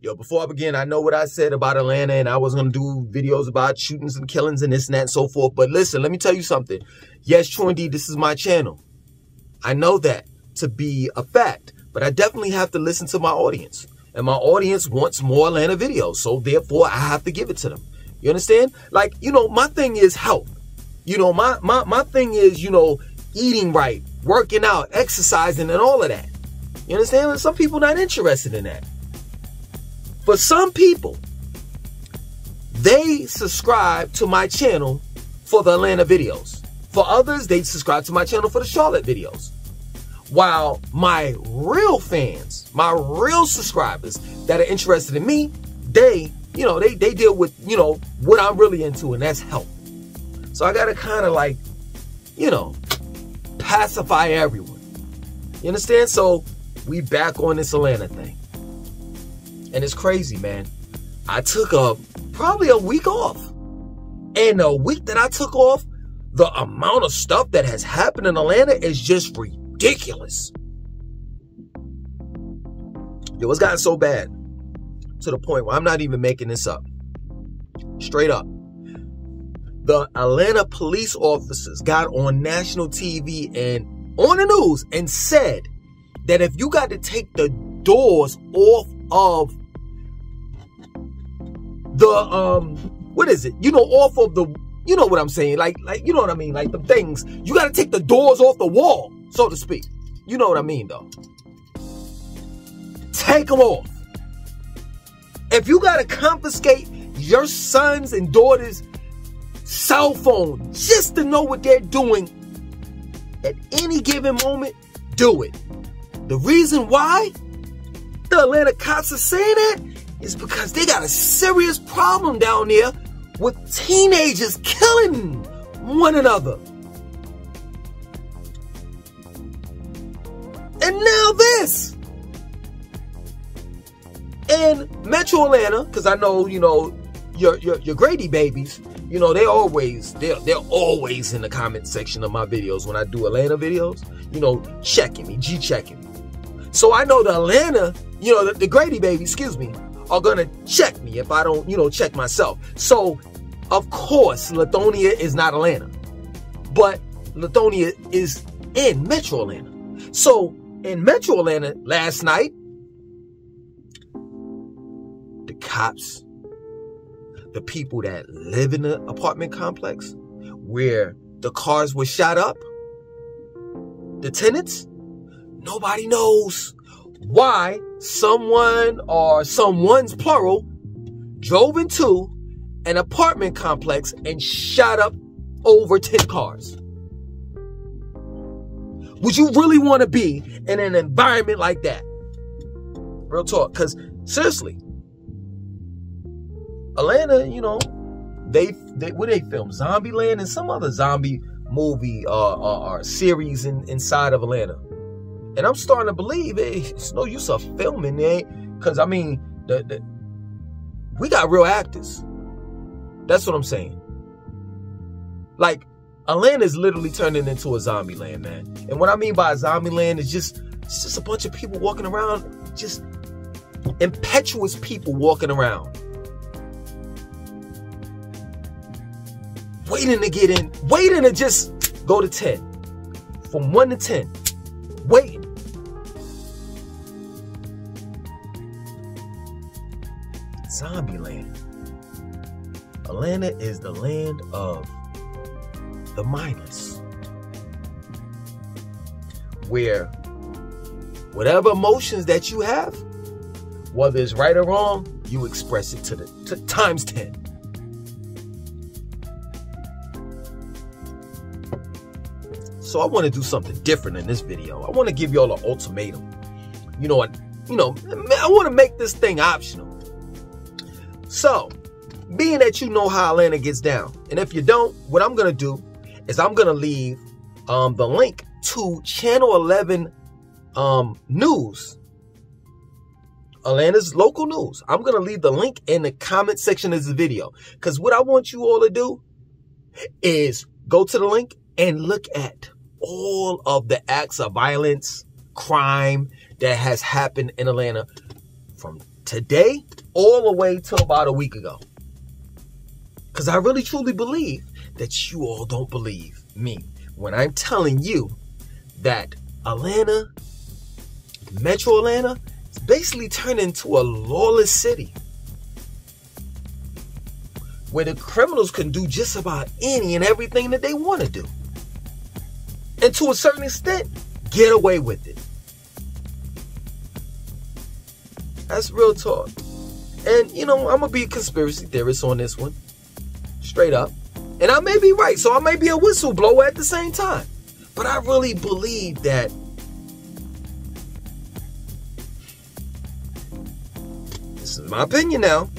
Yo, before I begin, I know what I said about Atlanta, and I was going to do videos about shootings and killings and this and that and so forth. But listen, let me tell you something. Yes, true indeed, this is my channel. I know that to be a fact, but I definitely have to listen to my audience. And my audience wants more Atlanta videos, so therefore I have to give it to them. You understand? Like, you know, my thing is health. You know, my thing is, you know, eating right, working out, exercising, and all of that. You understand? And some people not interested in that. For some people, they subscribe to my channel for the Atlanta videos. For others, they subscribe to my channel for the Charlotte videos. While my real fans, my real subscribers that are interested in me, they, you know, they deal with, you know, what I'm really into, and that's health. So I got to kind of like, you know, pacify everyone. You understand? So we back on this Atlanta thing. And it's crazy, man. I took probably a week off. And the week that I took off, the amount of stuff that has happened in Atlanta is just ridiculous. Yo, it's gotten so bad to the point where I'm not even making this up. Straight up. The Atlanta police officers got on national TV and on the news and said that if you got to take the doors off of the, what is it? You know, off of the, you know what I'm saying? Like, you know what I mean? Like the things, you got to take the doors off the wall, so to speak. You know what I mean, though. Take them off. If you got to confiscate your sons and daughters' cell phone just to know what they're doing at any given moment, do it. The reason why the Atlanta cops are saying that is because they got a serious problem down there with teenagers killing one another. And now this. In Metro Atlanta, because I know, you know, your Grady babies, you know, they're always in the comment section of my videos when I do Atlanta videos, you know, checking me, G-checking me. So I know the Atlanta, you know, the Grady babies, excuse me, are going to check me if I don't, you know, check myself. So, of course, Lithonia is not Atlanta. But Lithonia is in Metro Atlanta. So, in Metro Atlanta last night, the cops, the people that live in the apartment complex where the cars were shot up, the tenants, nobody knows why someone or someone's plural drove into an apartment complex and shot up over 10 cars. Would you really want to be in an environment like that? Real talk. Because seriously, Atlanta, you know, they film Zombieland and some other zombie movie or series inside of Atlanta. And I'm starting to believe it's no use of filming it, because I mean, we got real actors. That's what I'm saying. Like, Atlanta is literally turning into a zombie land, man. And what I mean by a zombie land is it's just a bunch of people walking around, just impetuous people walking around, waiting to get in, waiting to just go to 10, from 1 to 10, waiting. Zombie land. Atlanta is the land of the mindless, where whatever emotions that you have, whether it's right or wrong, you express it to times 10. So I want to do something different in this video. I want to give y'all an ultimatum. You know what? You know, I want to make this thing optional. So, being that you know how Atlanta gets down, and if you don't, what I'm going to do is I'm going to leave the link to Channel 11 news, Atlanta's local news. I'm going to leave the link in the comment section of this video, because what I want you all to do is go to the link and look at all of the acts of violence, crime that has happened in Atlanta from today all the way till about a week ago. Because I really truly believe that you all don't believe me when I'm telling you that Atlanta, Metro Atlanta, is basically turned into a lawless city where the criminals can do just about any and everything that they want to do. And to a certain extent, get away with it. That's real talk. And, you know, I'm going to be a conspiracy theorist on this one. Straight up. And I may be right, so I may be a whistleblower at the same time. But I really believe that this is my opinion now.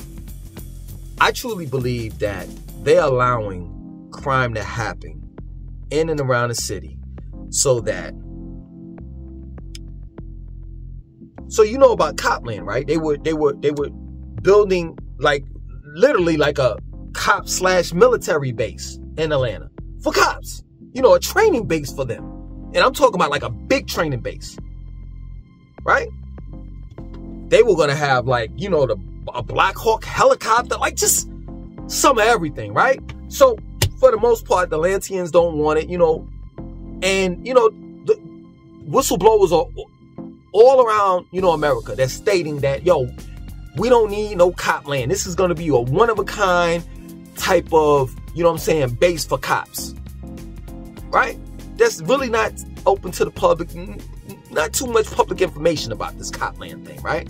I truly believe that they're allowing crime to happen in and around the city so you know about Copland, right? They were building like literally like a cop/military base in Atlanta for cops, you know, a training base for them. And I'm talking about like a big training base, right? They were going to have like, you know, a Black Hawk helicopter, like just some of everything, right? So for the most part, the Atlanteans don't want it, you know, and, you know, the whistleblowers are all around, you know, America. They're stating that, yo, we don't need no cop land. This is going to be a one-of-a-kind type of, you know what I'm saying, base for cops, right? That's really not open to the public, not too much public information about this Copland thing, right?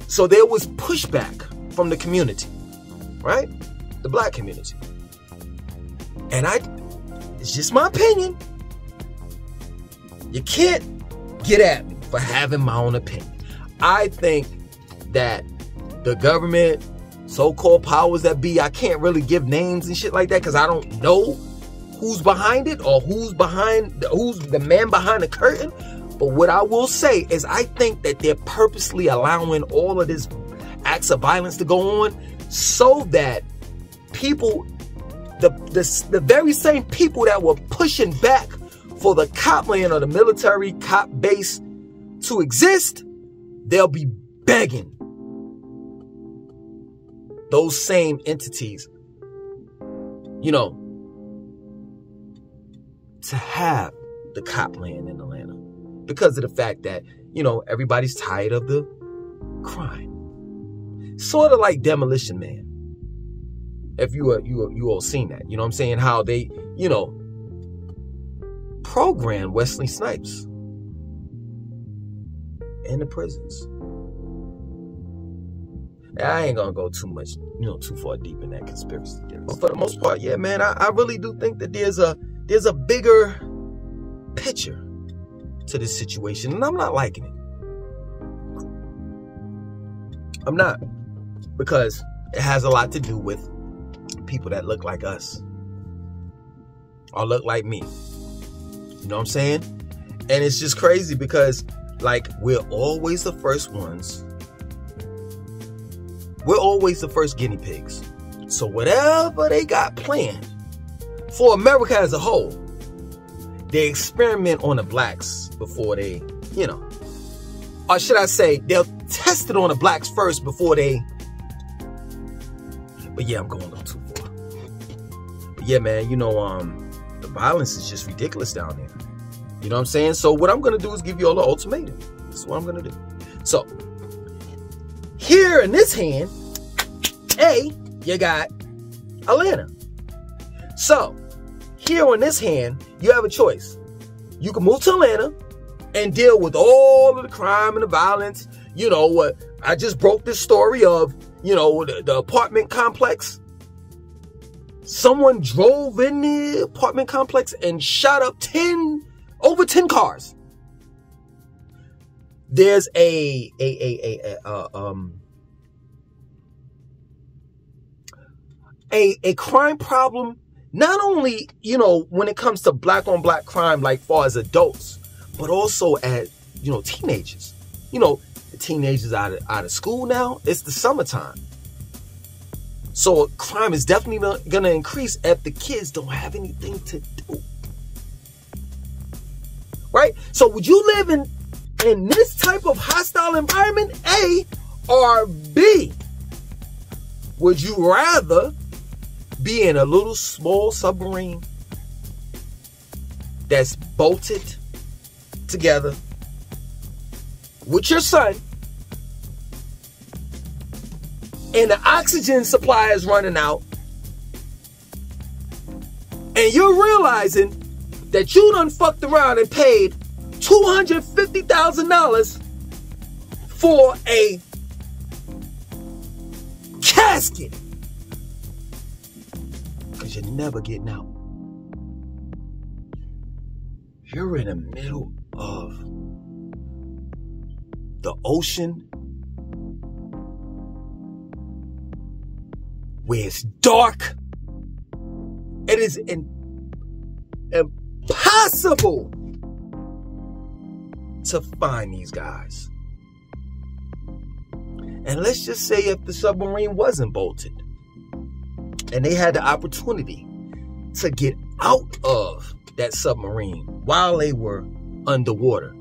So there was pushback from the community, right? The black community. And it's just my opinion. You can't get at me for having my own opinion. I think that the government, so-called powers that be, I can't really give names and shit like that because I don't know who's behind it or who's the man behind the curtain. But what I will say is I think that they're purposely allowing all of this acts of violence to go on so that people, the very same people that were pushing back for the Copland or the military cop base to exist, they'll be begging those same entities, you know, to have the Copland in Atlanta because of the fact that, you know, everybody's tired of the crime. Sort of like Demolition Man. If you all seen that, you know what I'm saying? How they, you know, program Wesley Snipes in the prisons. I ain't gonna go too much, you know, too far deep in that conspiracy theory. But for the most part, yeah, man, I really do think that there's a bigger picture to this situation, and I'm not liking it. I'm not, because it has a lot to do with people that look like us or look like me. You know what I'm saying? And it's just crazy because, like, we're always the first ones. We're always the first guinea pigs. So whatever they got planned for America as a whole, they experiment on the blacks before they, you know, or should I say, they'll test it on the blacks first before they. But yeah, I'm going a little too far. But yeah, man, you know, the violence is just ridiculous down there. You know what I'm saying? So what I'm going to do is give you all an ultimatum. This is what I'm going to do. So here in this hand, you got Atlanta. So here on this hand, you have a choice. You can move to Atlanta and deal with all of the crime and the violence. You know what? I just broke this story of, you know, the apartment complex. Someone drove in the apartment complex and shot up over 10 cars. There's a crime problem, not only, you know, when it comes to black on black crime, like far as adults, but also as, you know, teenagers. You know, the teenagers out of school now, it's the summertime. So crime is definitely going to increase if the kids don't have anything to do. Right? So would you live in this type of hostile environment? Or B, would you rather be in a little small submarine that's bolted together with your son, and the oxygen supply is running out, and you're realizing that you done fucked around and paid $250,000 for a casket, because you're never getting out. You're in the middle of the ocean where it's dark. It is impossible to find these guys. And let's just say if the submarine wasn't bolted and they had the opportunity to get out of that submarine while they were underwater,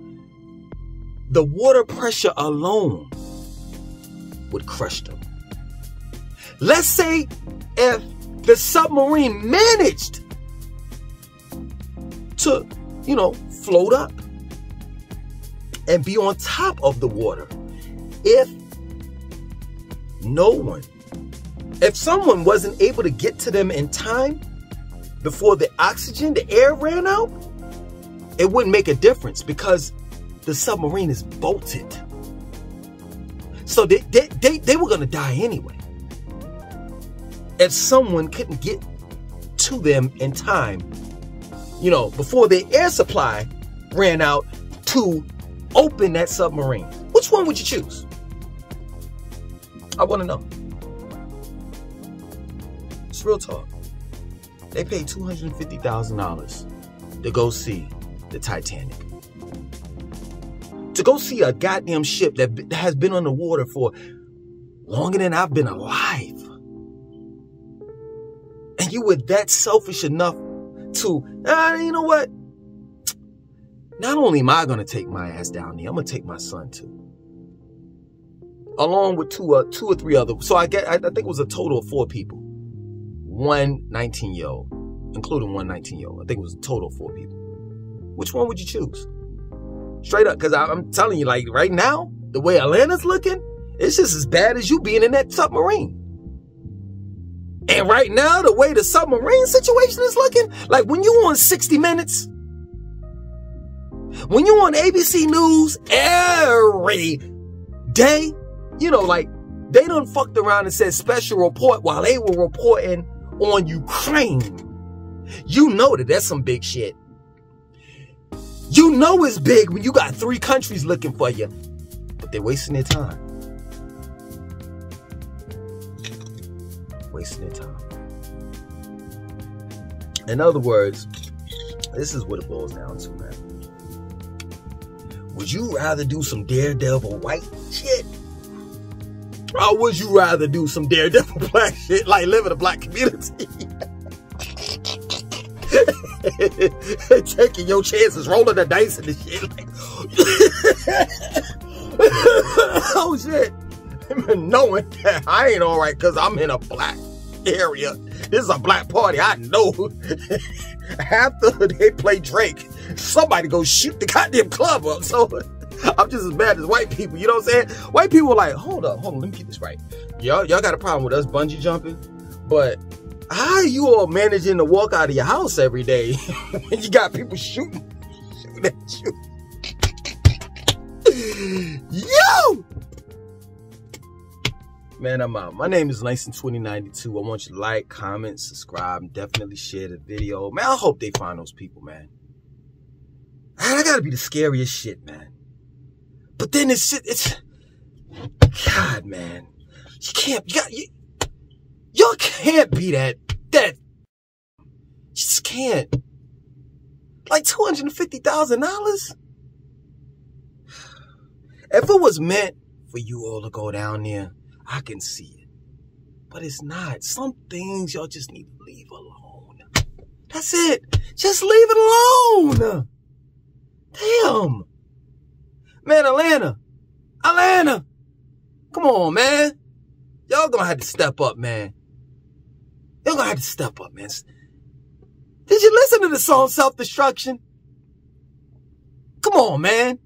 the water pressure alone would crush them. Let's say if the submarine managed to, float up and be on top of the water. If someone wasn't able to get to them in time before the air ran out, it wouldn't make a difference because the submarine is bolted. So they were going to die anyway. If someone couldn't get to them in time, before the air supply ran out to open that submarine, which one would you choose? I want to know. It's real talk. They paid $250,000 to go see the Titanic. To go see a goddamn ship that has been underwater for longer than I've been alive. And you were that selfish enough to, you know what? Not only am I going to take my ass down there, I'm going to take my son too. Along with two or three other. So I think it was a total of 4 people. One 19-year-old, including one 19-year-old. I think it was a total of 4 people. Which one would you choose? Straight up, because I'm telling you, like right now, the way Atlanta's looking, it's just as bad as you being in that submarine. And right now, the way the submarine situation is looking, like when you on 60 Minutes, when you on ABC News every day, like they done fucked around and said special report while they were reporting on Ukraine. You know that that's some big shit. You know it's big when you got 3 countries looking for you, but they're wasting their time. Wasting their time. In other words, this is what it boils down to, man. Would you rather do some daredevil white shit? Or would you rather do some daredevil black shit, like live in a black community? Taking your chances, rolling the dice and the shit. Oh shit. Knowing that I ain't alright because I'm in a black area. This is a black party. I know. After they play Drake, somebody go shoot the goddamn club up. So I'm just as bad as white people. You know what I'm saying? White people are like, hold up, let me get this right. Y'all got a problem with us bungee jumping, but how are you all managing to walk out of your house every day when you got people shooting at you? Yo! Man, I'm out. My name is Langston2092. I want you to like, comment, subscribe, and definitely share the video. Man, I hope they find those people, man. I gotta be the scariest shit, man. But then it's God, man. Y'all can't be that. You just can't. Like $250,000? If it was meant for you all to go down there, I can see it. But it's not. Some things y'all just need to leave alone. That's it. Just leave it alone. Damn. Man, Atlanta. Come on, man. Y'all gonna have to step up, man. Y'all gonna have to step up, man. Did you listen to the song Self-Destruction? Come on, man.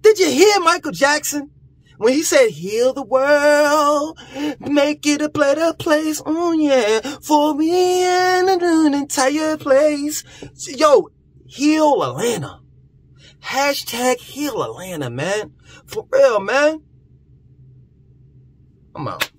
Did you hear Michael Jackson when he said, heal the world, make it a better place, oh yeah, for me and an entire place. Yo, heal Atlanta. Hashtag heal Atlanta, man. For real, man. I'm out.